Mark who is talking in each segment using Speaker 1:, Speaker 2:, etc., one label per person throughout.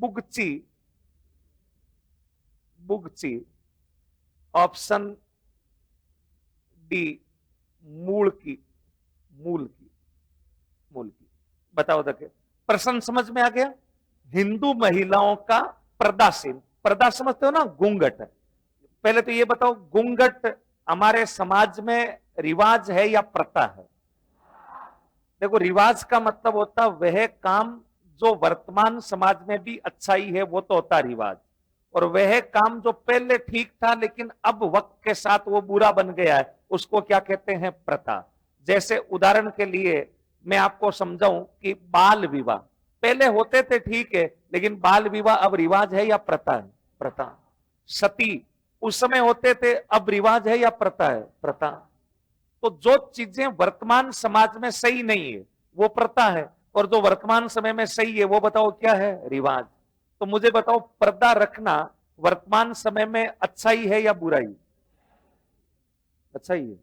Speaker 1: बुगची, बुगची, option D मूल की, मूल की, मूल की। बताओ देखिए, प्रश्न समझ में आ गया? हिंदू महिलाओं का पर्दा सीन, पर्दा समझते हो ना, घूंघट। पहले तो ये बताओ, घूंघट हमारे समाज में रिवाज है या प्रथा है? देखो, रिवाज का मतलब होता वह काम जो वर्तमान समाज में भी अच्छाई है, वो तो होता रिवाज। और वह काम जो पहले ठीक था लेकिन अब वक्त के साथ वो बुरा बन गया है, उसको क्या कहते हैं? प्रथा। जैसे उदाहरण के लिए मैं आपको समझाऊं कि बाल विवाह पहले होते थे, ठीक है, लेकिन बाल विवाह अब रिवाज है या प्रथा है? प्रथा। सती उस समय होते थे, अब रिवाज है या प्रथा है? प्रथा। तो जो चीजें वर्तमान समाज में सही नहीं है वो प्रथा है, और जो वर्तमान समय में सही है वो बताओ क्या है? रिवाज। तो मुझे बताओ, पर्दा रखना वर्तमान समय में अच्छाई है या बुराई? अच्छाई है।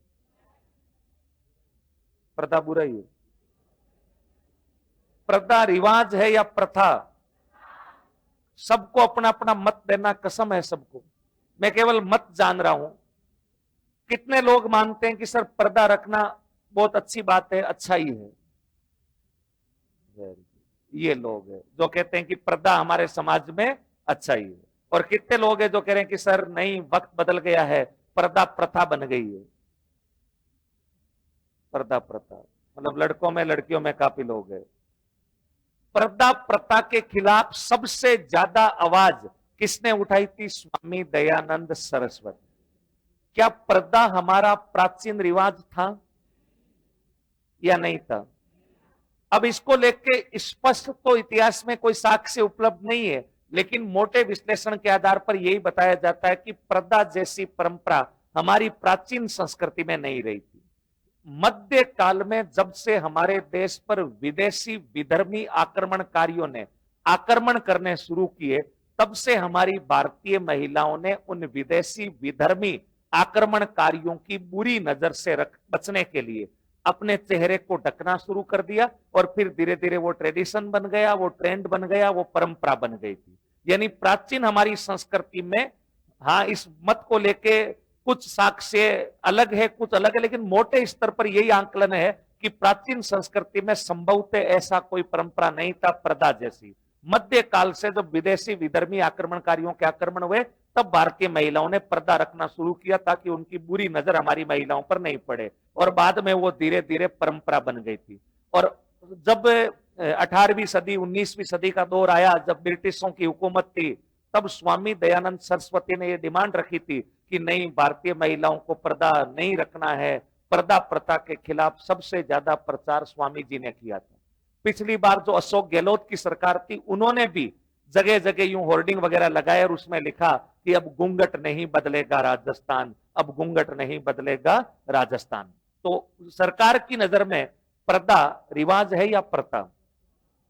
Speaker 1: पर्दा बुराई है। पर्दा रिवाज है या प्रथा? सबको अपना अपना मत देना, कसम है सबको, मैं केवल मत जान रहा हूं। कितने लोग मानते हैं कि सर पर्दा रखना बहुत अच्छी बात है, अच्छा ही है? ये लोग हैं जो कहते हैं कि पर्दा हमारे समाज में अच्छा ही है। और कितने लोग हैं जो कह रहे हैं कि सर नहीं, वक्त बदल गया है, पर्दा प्रथा बन गई है। पर्दा प्रथा मतलब लड़कों में लड़कियों में काफी लोग हैं। पर्दा प्रथा के खिलाफ सबसे ज्यादा आवाज किसने उठाई थी? स्वामी दयानंद सरस्वती। क्या पर्दा हमारा प्राचीन रिवाज था या नहीं था? अब इसको लेके स्पष्ट तो इतिहास में कोई साक्ष्य उपलब्ध नहीं है, लेकिन मोटे विश्लेषण के आधार पर यही बताया जाता है कि पर्दा जैसी परंपरा हमारी प्राचीन संस्कृति में नहीं रही थी। मध्य काल में जब से हमारे देश पर विदेशी विधर्मी आक्रमणकारियों ने आक्रमण करने शुरू किए, तब से हमारी भारतीय महिलाओं ने उन विदेशी विधर्मी आक्रमणकारियों की बुरी नजर से बचने के लिए अपने चेहरे को ढकना शुरू कर दिया, और फिर धीरे धीरे वो ट्रेडिशन बन गया, वो ट्रेंड बन गया, वो परंपरा बन गई थी। यानी प्राचीन हमारी संस्कृति में, हाँ, इस मत को लेके कुछ साक्ष्य अलग है, कुछ अलग है, लेकिन मोटे स्तर पर यही आंकलन है कि प्राचीन संस्कृति में संभवतः ऐसा कोई परंपरा नहीं था पर्दा जैसी। मध्य काल से जब विदेशी विधर्मी आक्रमणकारियों के आक्रमण हुए, तब भारतीय महिलाओं ने पर्दा रखना शुरू किया ताकि उनकी बुरी नजर हमारी महिलाओं पर नहीं पड़े, और बाद में वो धीरे धीरे परंपरा बन गई थी। और जब 18वीं सदी 19वीं सदी का दौर आया, जब ब्रिटिशों की हुकूमत थी, तब स्वामी दयानंद सरस्वती ने यह डिमांड रखी थी कि नहीं, भारतीय महिलाओं को पर्दा नहीं रखना है। पर्दा प्रथा के खिलाफ सबसे ज्यादा प्रचार स्वामी जी ने किया था। पिछली बार जो अशोक गहलोत की सरकार थी, उन्होंने भी जगह जगह यूं होर्डिंग वगैरह लगाए और उसमें लिखा कि अब घूंघट नहीं बदलेगा राजस्थान, अब घूंघट नहीं बदलेगा राजस्थान। तो सरकार की नजर में पर्दा रिवाज है या प्रथा?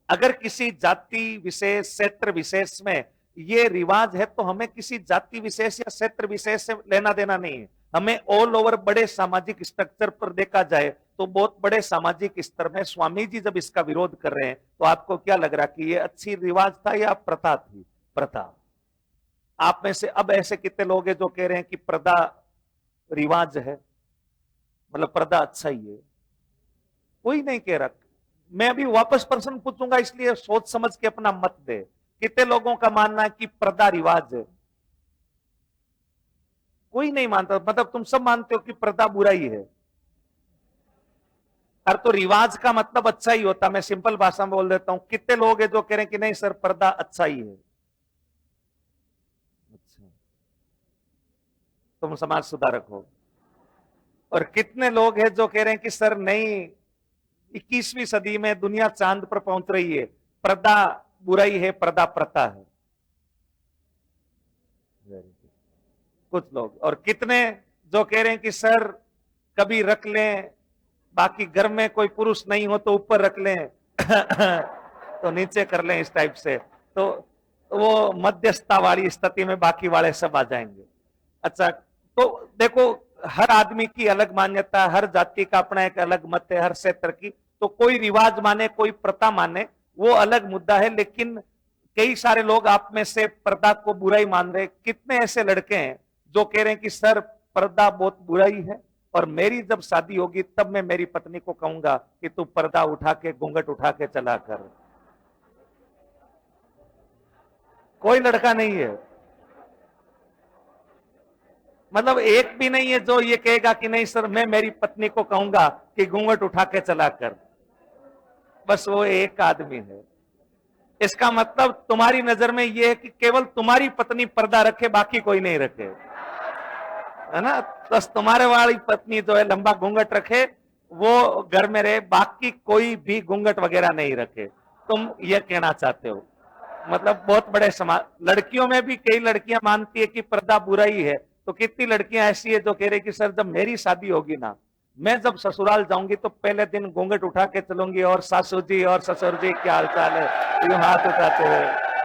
Speaker 1: अगर किसी जाति विशेष, क्षेत्र विशेष में ये रिवाज है, तो हमें किसी जाति विशेष या क्षेत्र विशेष से लेना देना नहीं है। हमें ऑल ओवर बड़े सामाजिक स्ट्रक्चर पर देखा जाए तो बहुत बड़े सामाजिक स्तर में स्वामी जी जब इसका विरोध कर रहे हैं, तो आपको क्या लग रहा कि ये अच्छी रिवाज था या प्रथा थी? प्रथा। आप में से अब ऐसे कितने लोग हैं जो कह रहे हैं कि पर्दा रिवाज है, मतलब पर्दा अच्छा ही है? कोई नहीं कह रहा। मैं अभी वापस प्रश्न पूछूंगा, इसलिए सोच समझ के अपना मत दे। कितने लोगों का मानना है कि पर्दा रिवाज है? कोई नहीं मानता। मतलब तुम सब मानते हो कि पर्दा बुराई है। अरे तो रिवाज का मतलब अच्छा ही होता। मैं सिंपल भाषा में बोल देता हूं, कितने लोग हैं जो कह रहे हैं कि नहीं सर, पर्दा अच्छा ही है? अच्छा, तुम समाज सुधारक हो। और कितने लोग हैं जो कह रहे हैं कि सर नहीं, 21वीं सदी में दुनिया चांद पर पहुंच रही है, पर्दा बुराई है, पर्दा प्रथा है? कुछ लोग। और कितने जो कह रहे हैं कि सर कभी रख लें, बाकी घर में कोई पुरुष नहीं हो तो ऊपर रख लें तो नीचे कर लें, इस टाइप से। तो वो मध्यस्थता वाली स्थिति में बाकी वाले सब आ जाएंगे। अच्छा, तो देखो, हर आदमी की अलग मान्यता, हर जाति का अपना एक अलग मत है, हर क्षेत्र की। तो कोई रिवाज माने, कोई प्रथा माने, वो अलग मुद्दा है, लेकिन कई सारे लोग आप में से पर्दा को बुराई मान रहे, कितने ऐसे लड़के हैं जो कह रहे हैं कि सर पर्दा बहुत बुराई है और मेरी जब शादी होगी तब मैं मेरी पत्नी को कहूंगा कि तू पर्दा उठा के घूंघट उठा के चला कर। कोई लड़का नहीं है, मतलब एक भी नहीं है जो ये कहेगा कि नहीं सर मैं मेरी पत्नी को कहूंगा कि घूंघट उठा के चला कर। बस वो एक आदमी है। इसका मतलब तुम्हारी नजर में ये है कि केवल तुम्हारी पत्नी पर्दा रखे, बाकी कोई नहीं रखे, है ना। बस तुम्हारे वाली पत्नी जो है लंबा घूंघट रखे, वो घर में रहे, बाकी कोई भी घूंघट वगैरह नहीं रखे। तुम ये कहना चाहते हो। मतलब बहुत बड़े समाज, लड़कियों में भी कई लड़कियां मानती है कि पर्दा बुरा ही है, तो कितनी लड़कियां ऐसी है जो कह रही कि सर जब मेरी शादी होगी ना, मैं जब ससुराल जाऊंगी तो पहले दिन घूंघट उठा के चलूंगी और सासू जी और ससुर जी क्या हाल चाल है, यूं हाथ उठाते हुए।